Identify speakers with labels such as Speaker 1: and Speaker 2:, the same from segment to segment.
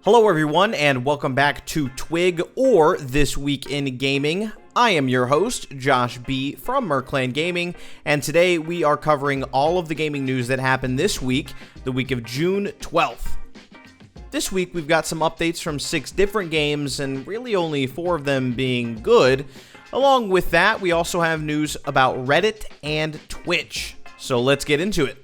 Speaker 1: Hello everyone and welcome back to TWIG, or This Week in Gaming. I am your host, Josh B. from MER Gaming, and today we are covering all of the gaming news that happened this week, the week of June 12th. This week we've got some updates from 6 different games, and really only 4 of them being good. Along with that, we also have news about Reddit and Twitch, so let's get into it.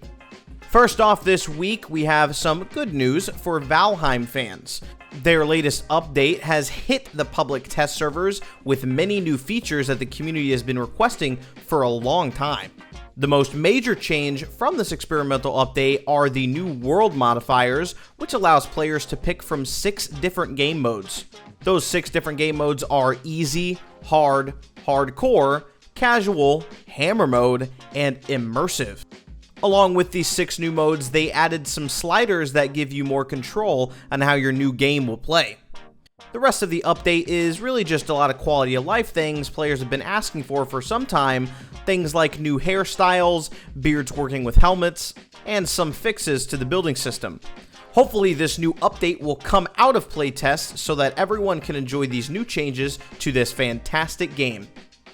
Speaker 1: First off this week, we have some good news for Valhiem fans. Their latest update has hit the public test servers with many new features that the community has been requesting for a long time. The most major change from this experimental update are the new world modifiers, which allows players to pick from 6 different game modes. Those 6 different game modes are easy, hard, hardcore, casual, hammer mode, and immersive. Along with these 6 new modes, they added some sliders that give you more control on how your new game will play. The rest of the update is really just a lot of quality of life things players have been asking for some time, things like new hairstyles, beards working with helmets, and some fixes to the building system. Hopefully this new update will come out of playtests so that everyone can enjoy these new changes to this fantastic game.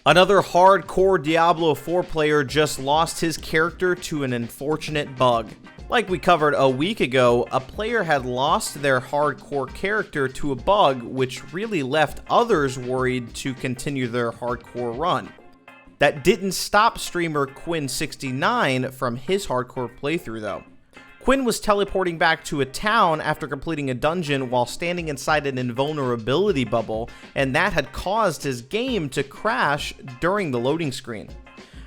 Speaker 1: Another hardcore Diablo 4 player just lost his character to an unfortunate bug. Like we covered a week ago, a player had lost their hardcore character to a bug which really left others worried to continue their hardcore run. That didn't stop streamer Quinn69 from his hardcore playthrough though. Quinn was teleporting back to a town after completing a dungeon while standing inside an invulnerability bubble, and that had caused his game to crash during the loading screen.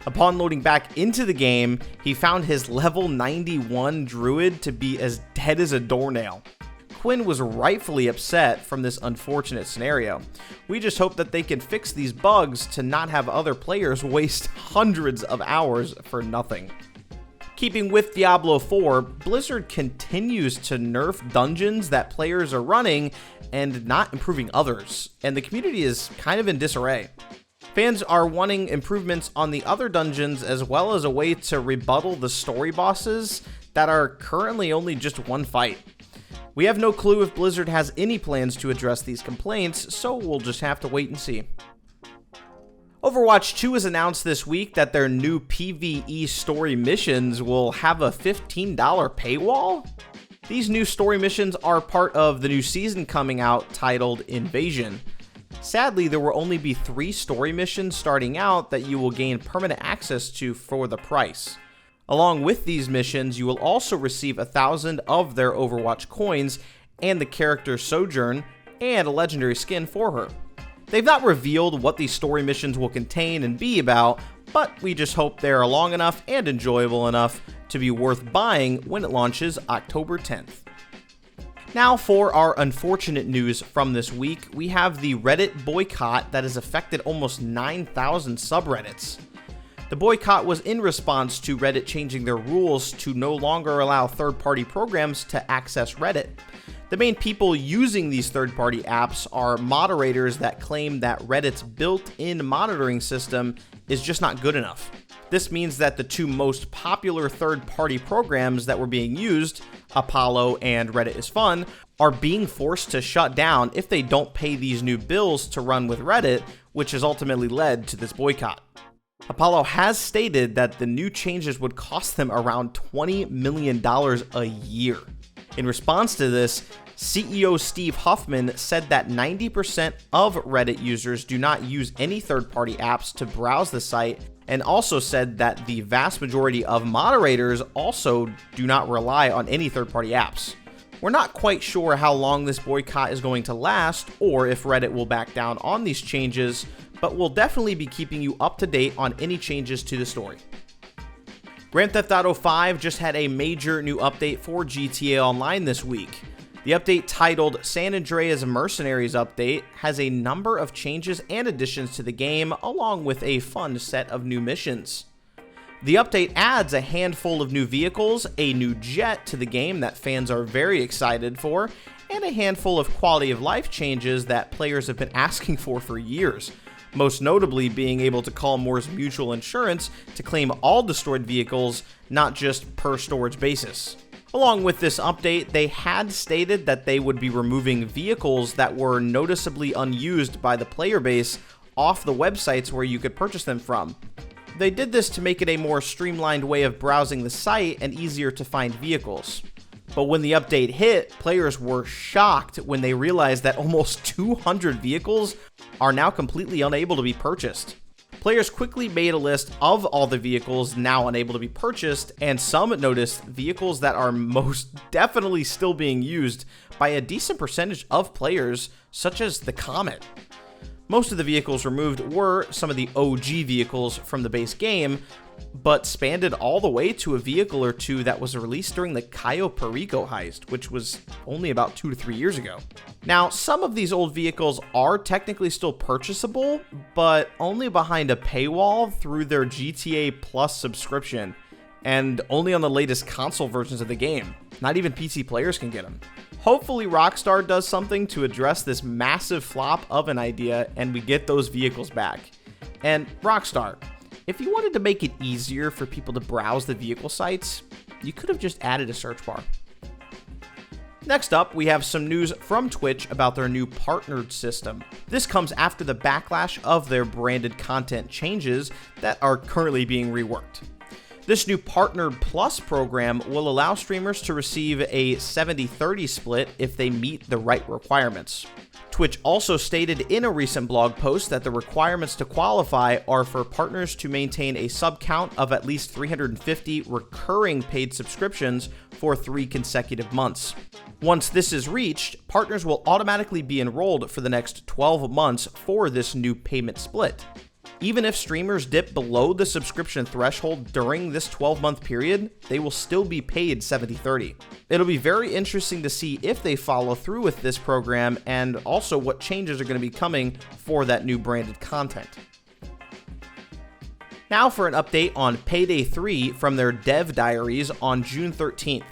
Speaker 1: Upon loading back into the game, he found his level 91 druid to be as dead as a doornail. Quinn was rightfully upset from this unfortunate scenario. We just hope that they can fix these bugs to not have other players waste hundreds of hours for nothing. Keeping with Diablo 4, Blizzard continues to nerf dungeons that players are running and not improving others, and the community is kind of in disarray. Fans are wanting improvements on the other dungeons as well as a way to rebuttal the story bosses that are currently only just one fight. We have no clue if Blizzard has any plans to address these complaints, so we'll just have to wait and see. Overwatch 2 has announced this week that their new PVE story missions will have a $15 paywall. These new story missions are part of the new season coming out titled Invasion. Sadly, there will only be 3 story missions starting out that you will gain permanent access to for the price. Along with these missions, you will also receive 1,000 of their Overwatch coins and the character's Sojourn and a legendary skin for her. They've not revealed what these story missions will contain and be about, but we just hope they are long enough and enjoyable enough to be worth buying when it launches October 10th. Now for our unfortunate news from this week, we have the Reddit boycott that has affected almost 9,000 subreddits. The boycott was in response to Reddit changing their rules to no longer allow third-party programs to access Reddit. The main people using these third-party apps are moderators that claim that Reddit's built-in monitoring system is just not good enough. This means that the 2 most popular third-party programs that were being used, Apollo and Reddit is Fun, are being forced to shut down if they don't pay these new bills to run with Reddit, which has ultimately led to this boycott. Apollo has stated that the new changes would cost them around $20 million a year. In response to this, CEO Steve Huffman said that 90% of Reddit users do not use any third-party apps to browse the site, and also said that the vast majority of moderators also do not rely on any third-party apps. We're not quite sure how long this boycott is going to last, or if Reddit will back down on these changes, but we'll definitely be keeping you up to date on any changes to the story. Grand Theft Auto 5 just had a major new update for GTA Online this week. The update titled San Andreas Mercenaries Update has a number of changes and additions to the game, along with a fun set of new missions. The update adds a handful of new vehicles, a new jet to the game that fans are very excited for, and a handful of quality of life changes that players have been asking for years. Most notably being able to call Moore's Mutual Insurance to claim all destroyed vehicles, not just per storage basis. Along with this update, they had stated that they would be removing vehicles that were noticeably unused by the player base off the websites where you could purchase them from. They did this to make it a more streamlined way of browsing the site and easier to find vehicles. But when the update hit, players were shocked when they realized that almost 200 vehicles are now completely unable to be purchased. Players quickly made a list of all the vehicles now unable to be purchased, and some noticed vehicles that are most definitely still being used by a decent percentage of players, such as the Comet. Most of the vehicles removed were some of the OG vehicles from the base game, but spanned all the way to a vehicle or two that was released during the Cayo Perico heist, which was only about 2 to 3 years ago. Now, some of these old vehicles are technically still purchasable, but only behind a paywall through their GTA Plus subscription, and only on the latest console versions of the game. Not even PC players can get them. Hopefully Rockstar does something to address this massive flop of an idea and we get those vehicles back. And Rockstar, if you wanted to make it easier for people to browse the vehicle sites, you could have just added a search bar. Next up, we have some news from Twitch about their new partnered system. This comes after the backlash of their branded content changes that are currently being reworked. This new Partnered Plus program will allow streamers to receive a 70-30 split if they meet the right requirements. Twitch also stated in a recent blog post that the requirements to qualify are for partners to maintain a sub count of at least 350 recurring paid subscriptions for 3 consecutive months. Once this is reached, partners will automatically be enrolled for the next 12 months for this new payment split. Even if streamers dip below the subscription threshold during this 12-month period, they will still be paid 70-30. It'll be very interesting to see if they follow through with this program and also what changes are going to be coming for that new branded content. Now for an update on Payday 3 from their dev diaries on June 13th.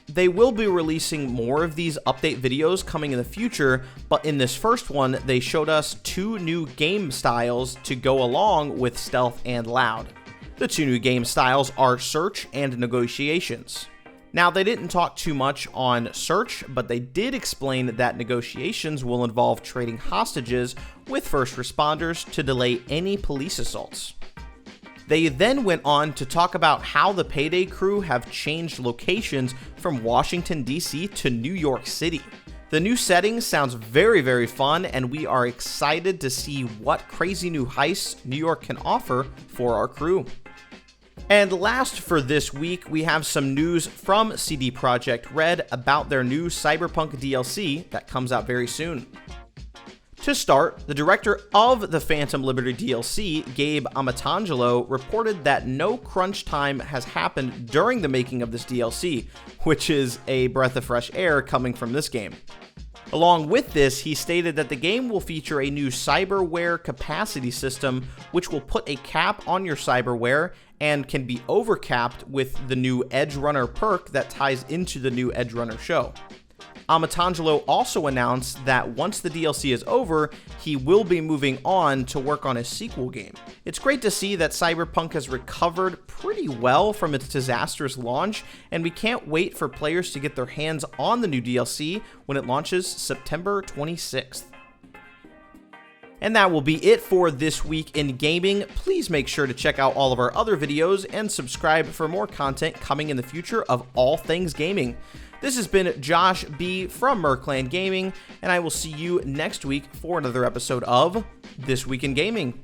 Speaker 1: They will be releasing more of these update videos coming in the future, but in this first one, they showed us 2 new game styles to go along with Stealth and Loud. The 2 new game styles are Search and Negotiations. Now, they didn't talk too much on Search, but they did explain that Negotiations will involve trading hostages with first responders to delay any police assaults. They then went on to talk about how the Payday crew have changed locations from Washington, D.C. to New York City. The new setting sounds very fun, and we are excited to see what crazy new heists New York can offer for our crew. And last for this week, we have some news from CD Projekt Red about their new Cyberpunk DLC that comes out very soon. To start, the director of the Phantom Liberty DLC, Gabe Amatangelo, reported that no crunch time has happened during the making of this DLC, which is a breath of fresh air coming from this game. Along with this, he stated that the game will feature a new cyberware capacity system, which will put a cap on your cyberware and can be overcapped with the new Edge Runner perk that ties into the new Edge Runner show. Amatangelo also announced that once the DLC is over, he will be moving on to work on a sequel game. It's great to see that Cyberpunk has recovered pretty well from its disastrous launch, and we can't wait for players to get their hands on the new DLC when it launches September 26th. And that will be it for this week in gaming. Please make sure to check out all of our other videos and subscribe for more content coming in the future of all things gaming. This has been Josh B. from Merclan Gaming, and I will see you next week for another episode of This Week in Gaming.